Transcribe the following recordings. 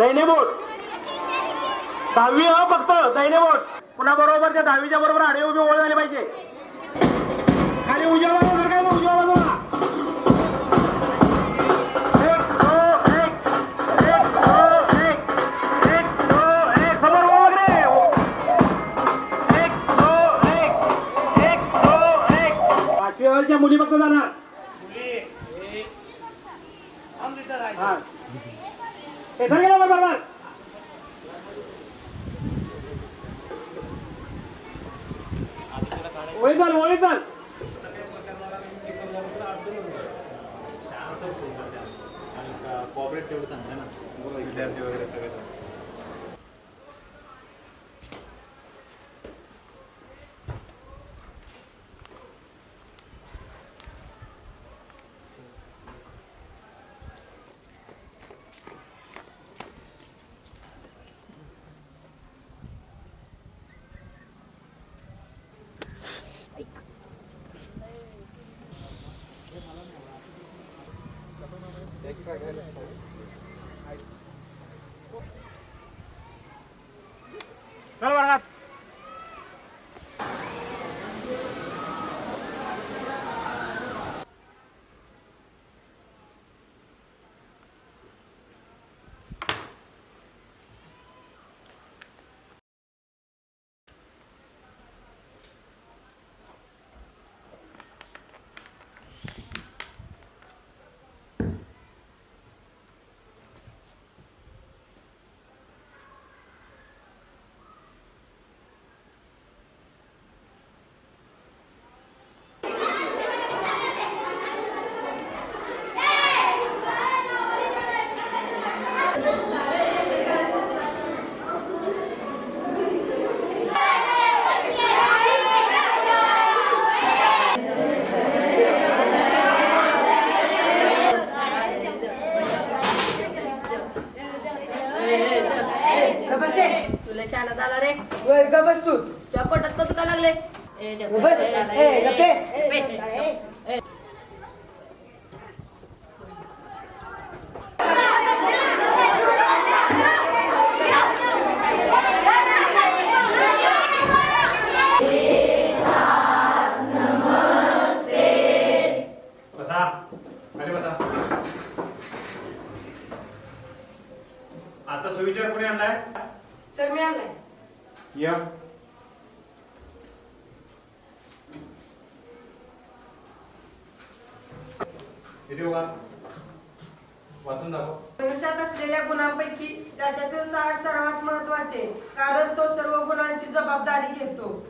दैने बोट 10वी फक्त दैने बोट पुन्हा बरोबर त्या 10वीच्या बरोबर आडे उभी ओळ झाली पाहिजे. खाली उजव्या बाजूला काय उजव्या बाजूला मुली फक्त जाणार गेला बरोबर ओळी चाल ओळी चाल कॉपरेट तेवढं चांगलं ना विद्यार्थी वगैरे सगळे. एक्स्ट्रा घ्यायला चल वर्गात. तुला शाळेत आला रे वर्ग बस तू तुझ्या पोटात कसं का लागले बस बसा खाली बसा. आता सुविचार कोणी आणलाय? सर मी आणलाय. या किती होगा वाचून दाखव. मनुष्यात असलेल्या गुणांपैकी त्याच्यातील साहस सर्वात महत्वाचे, कारण तो सर्व गुणांची जबाबदारी घेतो.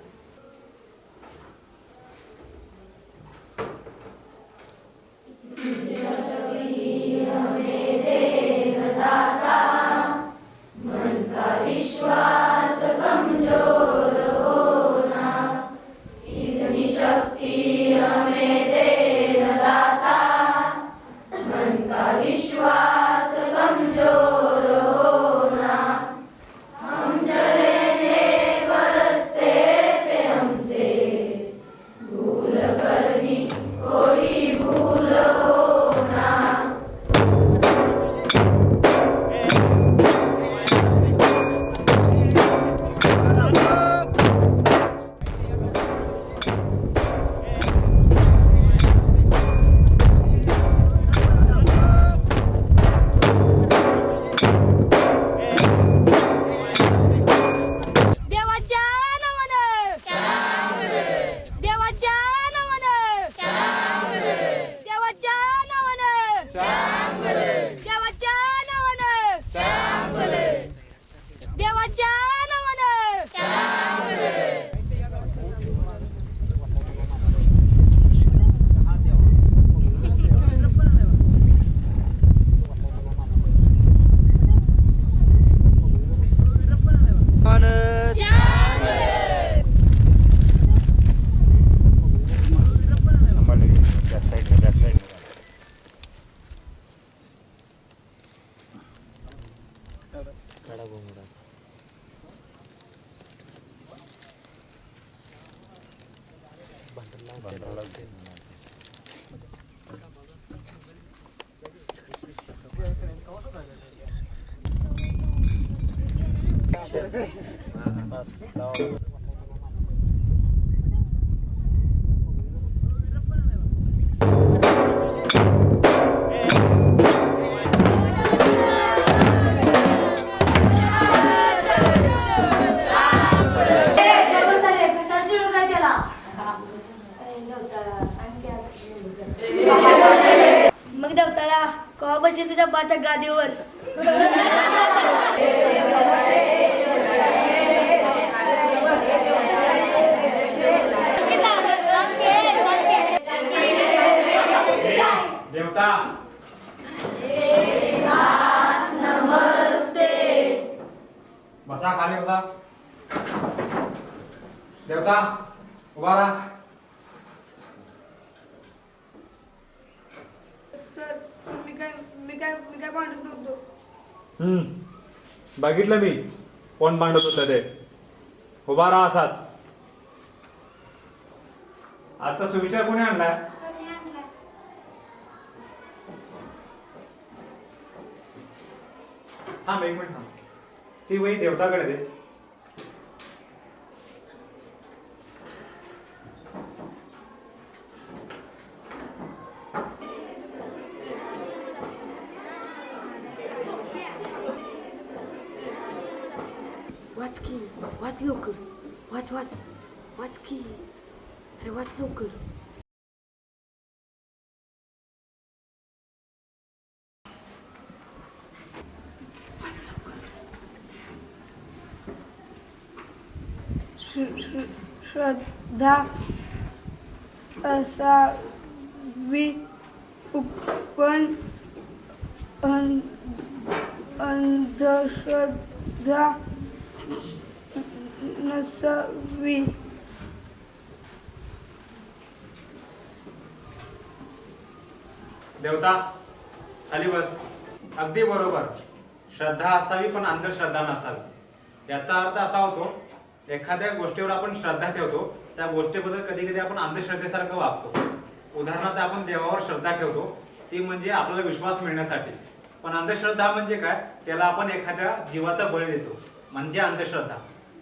बंडल मग देवताळा कवा बसेल तुझ्या बाच्या गादीवर? देवता बसा खाली बसा. देवता उभा राहा. सर मी काय भांडत नव्हतो. बघितलं मी कोण भांडत होतं ते. उभा राहा असाच. आजचा सुविचार कोणी आणलाय? थांब एक मिनिट थांब. ती वही देवताकडे दे. वाच की, वाच लवकर, वाच वाच वाच की, अरे वाच लवकर. श्रद्धा असावी पण अंधश्रद्धा नसावी. देवता खाली बस. अगदी बरोबर. श्रद्धा असावी पण अंधश्रद्धा नसावी. याचा अर्थ असा होतो, एखाद्या गोष्टीवर आपण श्रद्धा ठेवतो, त्या गोष्टीबद्दल कधी कधी आपण अंधश्रद्धेसारखं वागतो. उदाहरणार्थ आपण देवावर श्रद्धा ठेवतो, ती म्हणजे आपल्याला विश्वास मिळण्यासाठी. पण अंधश्रद्धा म्हणजे काय? त्याला आपण एखाद्या जीवाचा बळी देतो, म्हणजे अंधश्रद्धा.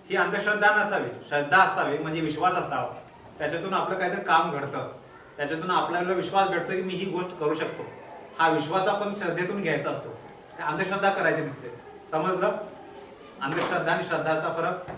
ही अंधश्रद्धा नसावी, श्रद्धा असावी म्हणजे विश्वास असावा. त्याच्यातून आपलं काहीतरी काम घडतं, त्याच्यातून आपल्याला विश्वास भेटतो की मी ही गोष्ट करू शकतो. हा विश्वास आपण श्रद्धेतून घ्यायचा असतो. अंधश्रद्धा करायची नसते. समजलं? अंधश्रद्धा आणि श्रद्धाचा फरक.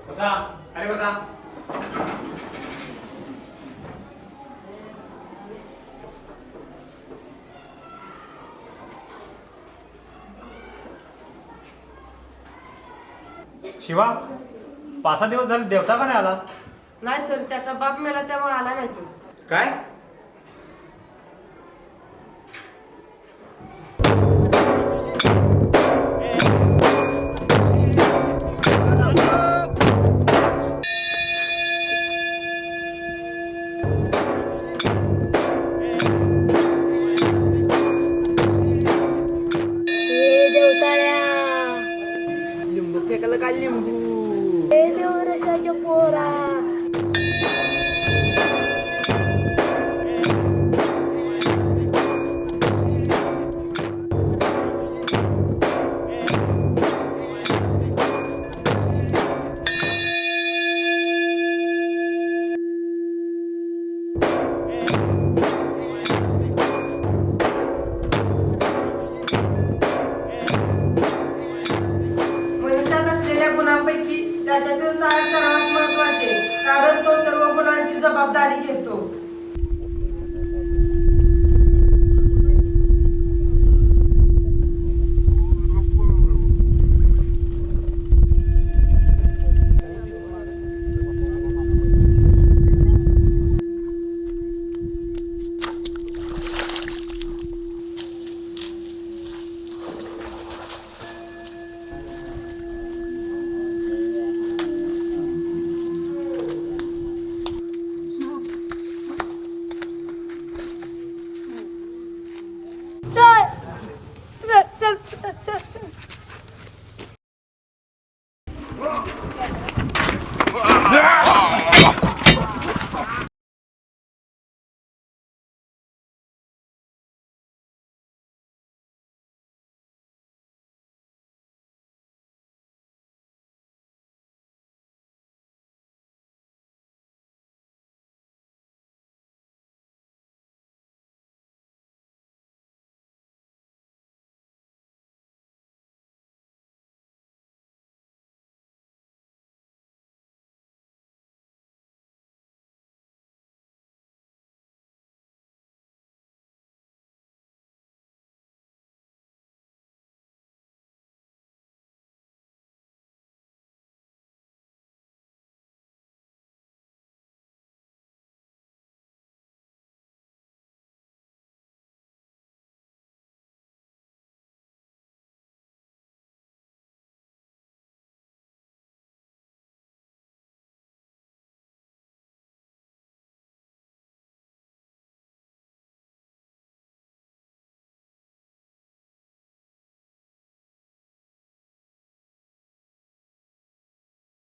बसा. अरे बसा. शिवा, 5-6 दिवस झाले देवता का नाही आला? नाही सर, त्याचा बाप मेला त्यामुळे आला नाही तो. काय? लिंबू फेकायला काय लिंबू? देवरशाच्या पोरा. मनुष्यात असलेल्या गुणांपैकी त्याच्यातील 6 सर्वात महत्वाचे, कारण तो सर्व गुणांची जबाबदारी घेतो.